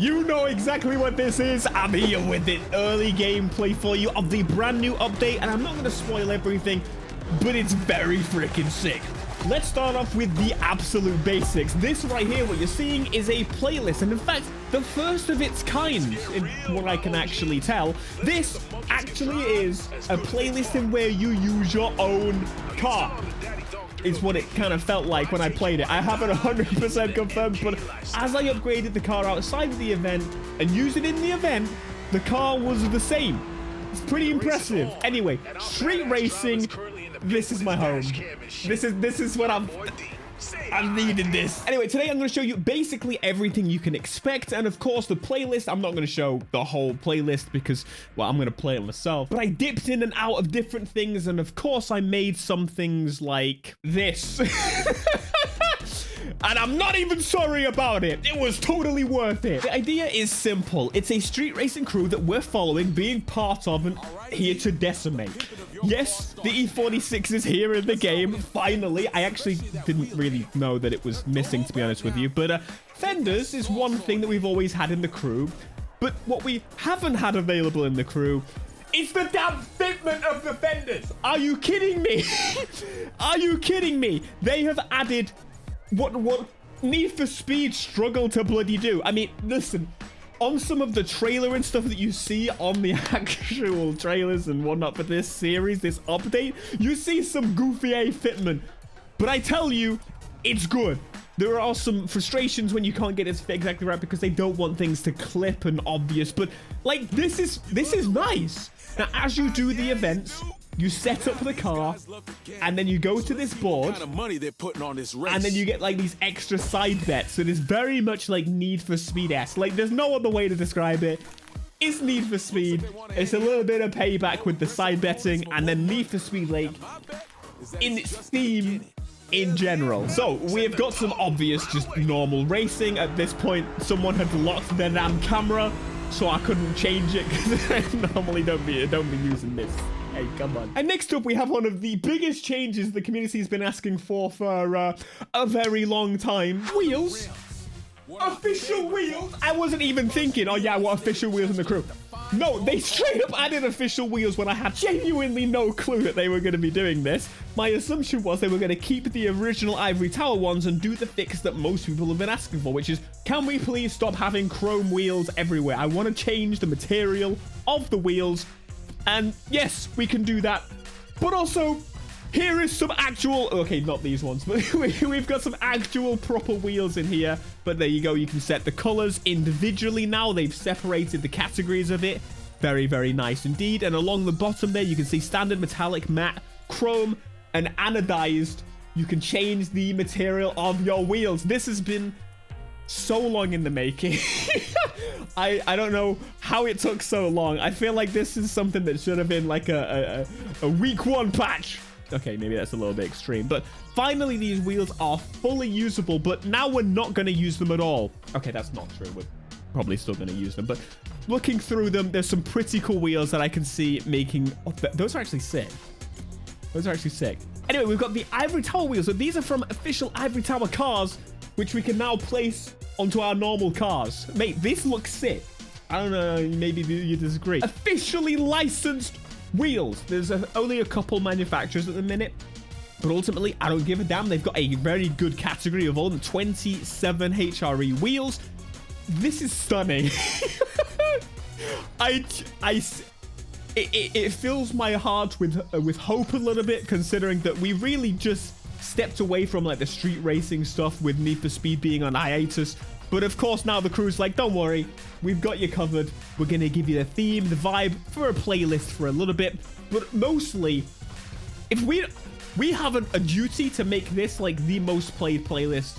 You know exactly what this is. I'm here with the early gameplay for you of the brand new update, and I'm not going to spoil everything, but it's very freaking sick. Let's start off with the absolute basics. This right here, what you're seeing, is a playlist, and in fact, the first of its kind, in what I can actually tell. This actually is a playlist in where you use your own car. Is what it kind of felt like when I played it. I haven't 100% confirmed, but as I upgraded the car outside of the event and used it in the event, the car was the same. It's pretty impressive. Anyway, street racing, this is my home. This is what I'm needing this. Anyway, today I'm going to show you basically everything you can expect, and of course the playlist. I'm not going to show the whole playlist because, well, I'm going to play it myself, but I dipped in and out of different things, and of course I made some things like this. And I'm not even sorry about it. It was totally worth it. The idea is simple. It's a street racing crew that we're following, being part of, and here to decimate. Yes, the E46 is here in the game, finally. I actually didn't really know that it was missing, to be honest with you. But fenders is one thing that we've always had in the crew. But what we haven't had available in the crew is the damn fitment of the fenders. Are you kidding me? Are you kidding me? They have added what Need for Speed struggled to bloody do. I mean, listen, on some of the trailer and stuff that you see on the actual trailers and whatnot for this series, this update, you see some goofy A fitment. But I tell you, it's good. There are some frustrations when you can't get it exactly right because they don't want things to clip and obvious. But like, this is nice. Now, as you do the events, you set up the car, and then you go to this board, and then you get like these extra side bets. So it is very much like Need for Speed-esque. Like, there's no other way to describe it. It's Need for Speed. It's a little bit of payback with the side betting, and then Need for Speed, like, in its theme in general. So we've got some obvious, just normal racing. At this point, someone had locked their damn camera, so I couldn't change it because I normally don't be using this. Hey, come on. And next up, we have one of the biggest changes the community has been asking for a very long time. Wheels. Official wheels. I wasn't even thinking, oh yeah, I want official wheels in the crew. No, they straight up added official wheels when I had genuinely no clue that they were going to be doing this. My assumption was they were going to keep the original Ivory Tower ones and do the fix that most people have been asking for, which is, can we please stop having chrome wheels everywhere? I want to change the material of the wheels. And yes, we can do that. But also, here is some actual... Okay, not these ones, but we've got some actual proper wheels in here. But there you go. You can set the colors individually now. They've separated the categories of it. Very, very nice indeed. And along the bottom there, you can see standard, metallic, matte, chrome, and anodized. You can change the material of your wheels. This has been so long in the making. I don't know how it took so long. I feel like this is something that should have been like a week one patch. Okay, maybe that's a little bit extreme, but finally these wheels are fully usable, but now we're not going to use them at all. Okay, that's not true. We're probably still going to use them, but looking through them, there's some pretty cool wheels that I can see making... Oh, those are actually sick. Those are actually sick. Anyway, we've got the Ivory Tower wheels. So these are from official Ivory Tower cars, which we can now place onto our normal cars. Mate, this looks sick. I don't know, maybe you disagree. Officially licensed wheels. There's only a couple manufacturers at the minute, but ultimately, I don't give a damn. They've got a very good category of all the 27 HRE wheels. This is stunning. It fills my heart with hope a little bit, considering that we really just stepped away from like the street racing stuff with Need for Speed being on hiatus. But of course, now the crew's like, don't worry, we've got you covered. We're going to give you the theme, the vibe for a playlist for a little bit. But mostly, if we have a duty to make this like the most played playlist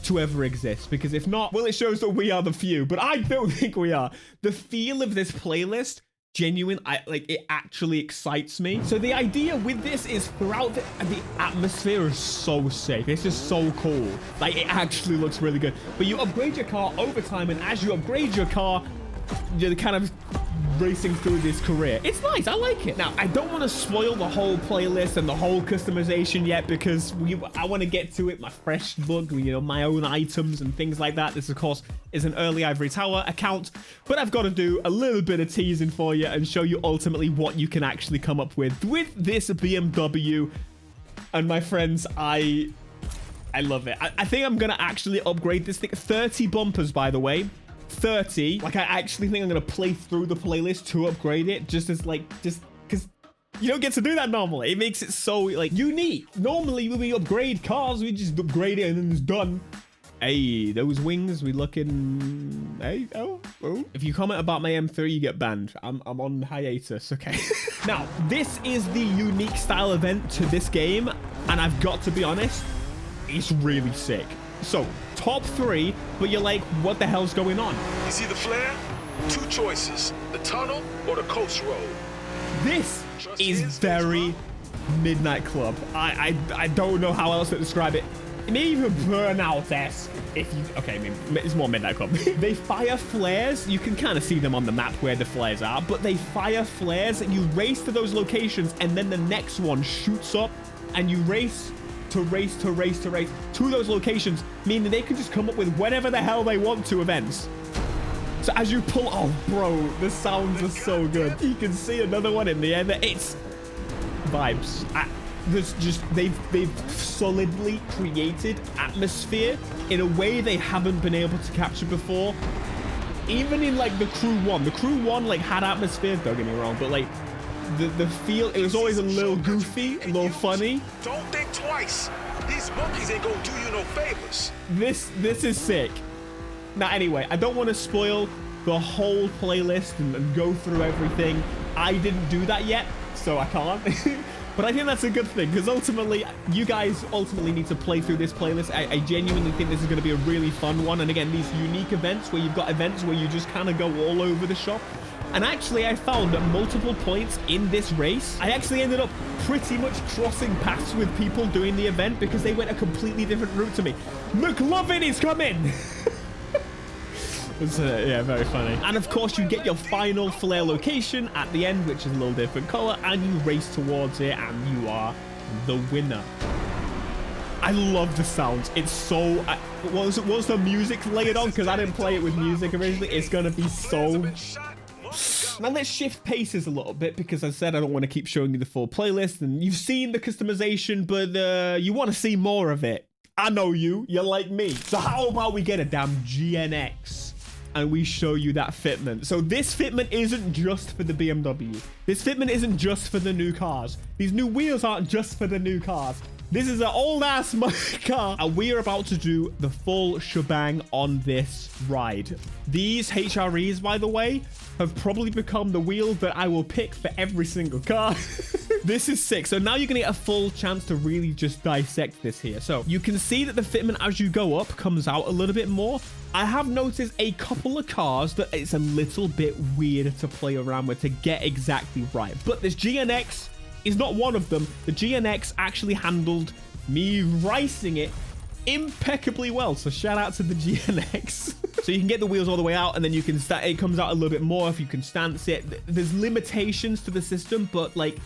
to ever exist. Because if not, well, it shows that we are the few. But I don't think we are. The feel of this playlist, genuine, it actually excites me. So the idea with this is throughout the atmosphere is so sick. It's just so cool. Like, it actually looks really good. But you upgrade your car over time, and as you upgrade your car, the kind of racing through this career. It's nice. I like it. Now, I don't want to spoil the whole playlist and the whole customization yet because I want to get to it, my fresh look, you know, my own items and things like that. This, of course, is an early Ivory Tower account, but I've got to do a little bit of teasing for you and show you ultimately what you can actually come up with this BMW. And my friends, I love it. I think I'm going to actually upgrade this thing. 30 bumpers, by the way. 30. Like, I actually think I'm going to play through the playlist to upgrade it. Just because you don't get to do that normally. It makes it so, like, unique. Normally, when we upgrade cars, we just upgrade it and then it's done. Hey, those wings, we looking... Hey, oh. If you comment about my M3, you get banned. I'm on hiatus, okay? Now, this is the unique style event to this game. And I've got to be honest, it's really sick. So, top 3, but you're like, what the hell's going on? You see the flare? 2 choices, the tunnel or the coast road. This is very Midnight Club. I don't know how else to describe it. Maybe even Burnout-esque. If you, okay, I mean, it's more Midnight Club. They fire flares. You can kind of see them on the map where the flares are, but they fire flares and you race to those locations and then the next one shoots up and you race to those locations, meaning they can just come up with whatever the hell they want to events. So as you pull, oh bro, the sounds are so good. You can see another one in the air. It's vibes. There's just they've solidly created atmosphere in a way they haven't been able to capture before. Even in like the Crew 1 like had atmosphere, don't get me wrong, but like the feel, it was always a little goofy, a little funny. Don't think twice. These monkeys ain't gonna do you no favors. This is sick. Now anyway, I don't want to spoil the whole playlist and go through everything. I didn't do that yet, so I can't. But I think that's a good thing, because ultimately, you guys ultimately need to play through this playlist. I genuinely think this is going to be a really fun one. And again, these unique events where you've got events where you just kind of go all over the shop. And actually, I found at multiple points in this race, I actually ended up pretty much crossing paths with people doing the event because they went a completely different route to me. McLovin is coming! It's, yeah, very funny. And of course, you get your final flare location at the end, which is a little different color, and you race towards it, and you are the winner. I love the sounds. It's so... once the music layered on, because I didn't play it with music originally, it's going to be so... Now let's shift paces a little bit, because as I said, I don't want to keep showing you the full playlist, and you've seen the customization, but you want to see more of it. I know you're like me. So how about we get a damn GNX and we show you that fitment? So this fitment isn't just for the BMW. This fitment isn't just for the new cars. These new wheels aren't just for the new cars. This is an old-ass car, and we are about to do the full shebang on this ride. These HREs, by the way, have probably become the wheels that I will pick for every single car. This is sick. So now you're going to get a full chance to really just dissect this here. So you can see that the fitment as you go up comes out a little bit more. I have noticed a couple of cars that it's a little bit weird to play around with to get exactly right. But this GNX is not one of them. The GNX actually handled me racing it impeccably well. So shout out to the GNX. So you can get the wheels all the way out, and then you can it comes out a little bit more if you can stance it. There's limitations to the system, but like,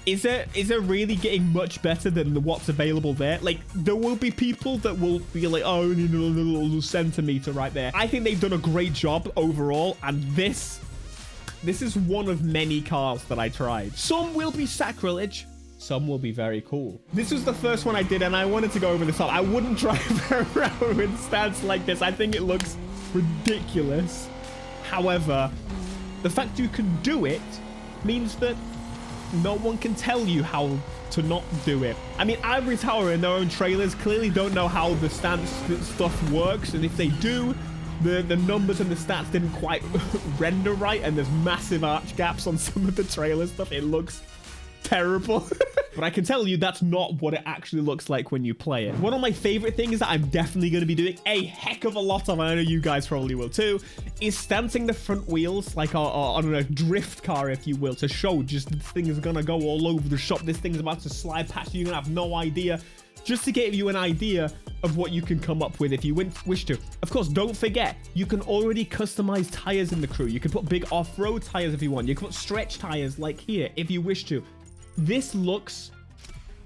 is it really getting much better than what's available there? Like, there will be people that will be like, oh, I need a little centimeter right there. I think they've done a great job overall, and this is one of many cars that I tried. Some will be sacrilege, some will be very cool. This was the first one I did, and I wanted to go over the top. I wouldn't drive around with stance like this. I think it looks ridiculous. However, the fact you can do it means that no one can tell you how to not do it. I mean, Ivory Tower in their own trailers clearly don't know how the stance stuff works, and if they do, the numbers and the stats didn't quite render right, and there's massive arch gaps on some of the trailer stuff. It looks terrible. But I can tell you that's not what it actually looks like when you play it. One of my favorite things that I'm definitely going to be doing a heck of a lot of, I know you guys probably will too, is stancing the front wheels like on a drift car, if you will, to show just this thing is going to go all over the shop. This thing's about to slide past you. You're going to have no idea just to give you an idea of what you can come up with if you wish to. Of course, don't forget, you can already customize tires in the crew. You can put big off-road tires if you want. You can put stretch tires like here if you wish to. This looks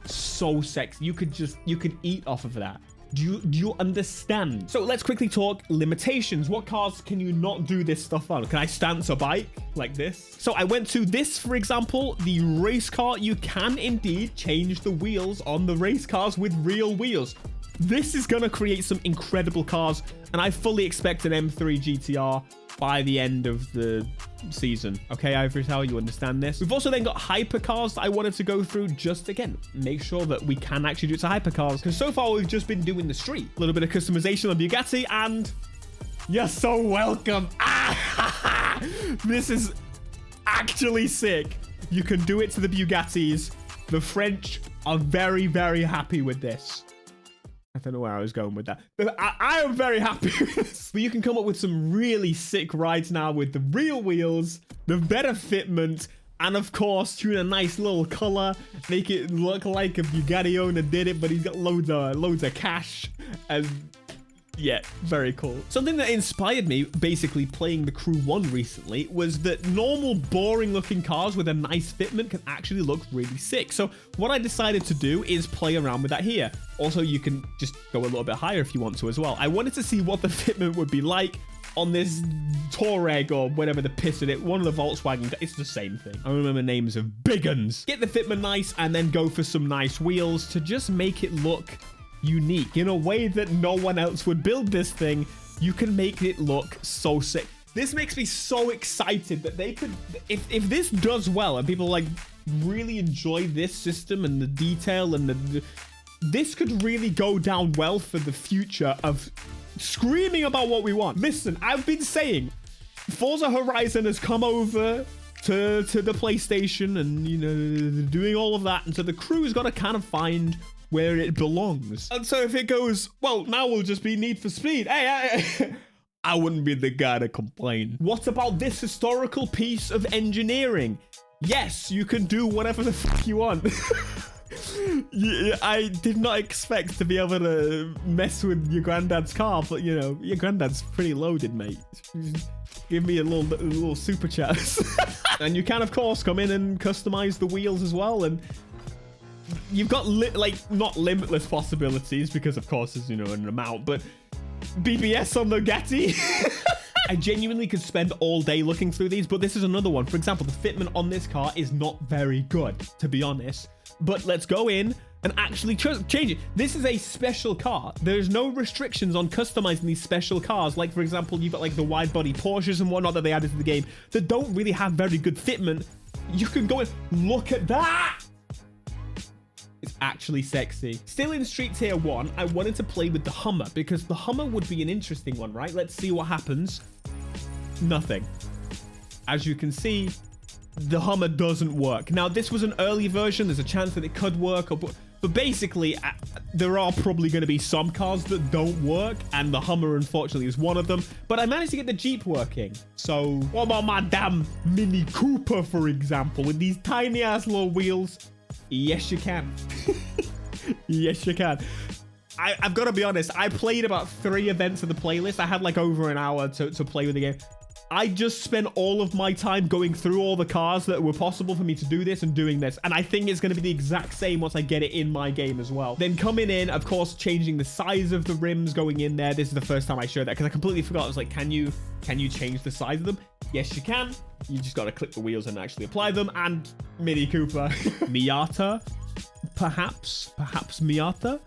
so sexy. You could eat off of that. Do you understand? So let's quickly talk limitations. What cars can you not do this stuff on? Can I stance a bike like this? So I went to this, for example, the race car. You can indeed change the wheels on the race cars with real wheels. This is going to create some incredible cars, and I fully expect an M3 GTR by the end of the season. Okay, Ivory Tower, you understand this? We've also then got hypercars that I wanted to go through, just again, make sure that we can actually do it to hypercars, because so far we've just been doing the street. A little bit of customization on Bugatti, and you're so welcome. This is actually sick. You can do it to the Bugattis. The French are very, very happy with this. I don't know where I was going with that, but I am very happy with this. But you can come up with some really sick rides now with the real wheels, the better fitment, and of course, tune a nice little color, make it look like a Bugatti owner did it, but he's got loads of cash. And yeah, very cool. Something that inspired me basically playing the Crew 1 recently was that normal boring looking cars with a nice fitment can actually look really sick. So what I decided to do is play around with that here. Also, you can just go a little bit higher if you want to as well. I wanted to see what the fitment would be like on this Touareg or whatever the piss in it. One of the Volkswagen, it's the same thing. I remember names of big uns. Get the fitment nice and then go for some nice wheels to just make it look unique in a way that no one else would build this thing. You can make it look so sick. This makes me so excited that they could, if this does well and people like really enjoy this system and the detail and this could really go down well for the future of screaming about what we want. Listen, I've been saying Forza Horizon has come over to the PlayStation and, you know, doing all of that, and so the crew's got to kind of find where it belongs. And so if it goes, well, now we'll just be Need for Speed, hey, I wouldn't be the guy to complain. What about this historical piece of engineering? Yes, you can do whatever the fuck you want. Yeah, I did not expect to be able to mess with your granddad's car, but you know, your granddad's pretty loaded, mate. Give me a little super chat. And you can, of course, come in and customize the wheels as well, and you've got not limitless possibilities because of course there's, you know, an amount, but BBS on the Bugatti. I genuinely could spend all day looking through these, but this is another one. For example, the fitment on this car is not very good, to be honest, but let's go in and actually change it. This is a special car. There's no restrictions on customizing these special cars. Like, for example, you've got like the wide body Porsches and whatnot that they added to the game that don't really have very good fitment. You can go and look at that. It's actually sexy. Still in Street Tier 1, I wanted to play with the Hummer because the Hummer would be an interesting one, right? Let's see what happens. Nothing. As you can see, the Hummer doesn't work. Now, this was an early version. There's a chance that it could work, but basically, there are probably going to be some cars that don't work, and the Hummer, unfortunately, is one of them. But I managed to get the Jeep working. So, what about my damn Mini Cooper, for example, with these tiny-ass little wheels? Yes, you can. Yes, you can. I've got to be honest. I played about 3 events of the playlist. I had like over an hour to play with the game. I just spent all of my time going through all the cars that were possible for me to do this and doing this. And I think it's going to be the exact same once I get it in my game as well. Then coming in, of course, changing the size of the rims going in there. This is the first time I showed that because I completely forgot. I was like, can you change the size of them? Yes, you can. You just got to click the wheels and actually apply them. And Mini Cooper. Miata, perhaps Miata.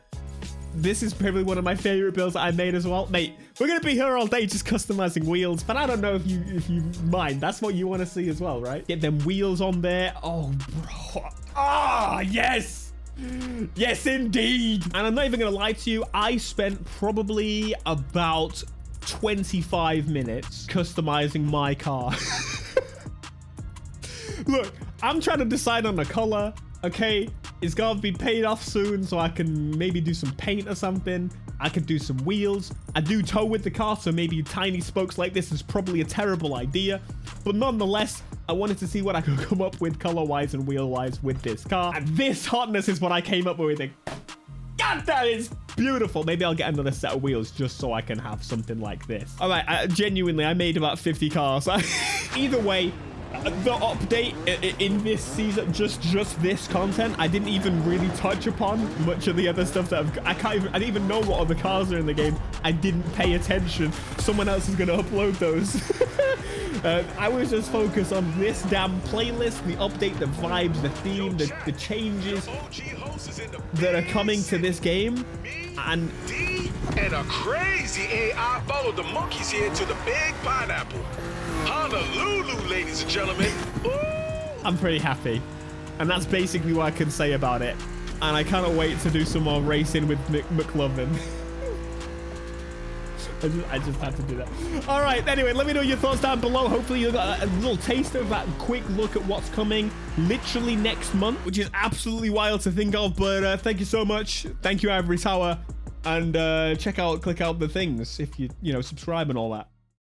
This is probably one of my favorite builds that I made as well. Mate, we're going to be here all day just customizing wheels, but I don't know if you mind. That's what you want to see as well, right? Get them wheels on there. Oh, bro. Ah, yes. Yes, indeed. And I'm not even going to lie to you. I spent probably about 25 minutes customizing my car. Look, I'm trying to decide on the color. Okay, it's gonna be paid off soon, so I can maybe do some paint or something. I could do some wheels. I do tow with the car, so maybe tiny spokes like this is probably a terrible idea. But nonetheless, I wanted to see what I could come up with color-wise and wheel-wise with this car. And this hotness is what I came up with. God, that is beautiful. Maybe I'll get another set of wheels just so I can have something like this. All right, genuinely, I made about 50 cars. Either way, the update in this season, just this content, I didn't even really touch upon much of the other stuff that I didn't even know what other cars are in the game. I didn't pay attention. Someone else is going to upload those. I was just focused on this damn playlist, the update, the vibes, the theme, the changes that are coming to this game. And a crazy AI followed the monkeys here to the big pineapple. Honolulu, ladies and gentlemen. Ooh. I'm pretty happy. And that's basically what I can say about it. And I cannot wait to do some more racing with McLovin. I just had to do that. All right, anyway, let me know your thoughts down below. Hopefully you got a little taste of that quick look at what's coming literally next month, which is absolutely wild to think of. But thank you so much. Thank you, Ivory Tower. And click out the things if you subscribe and all that.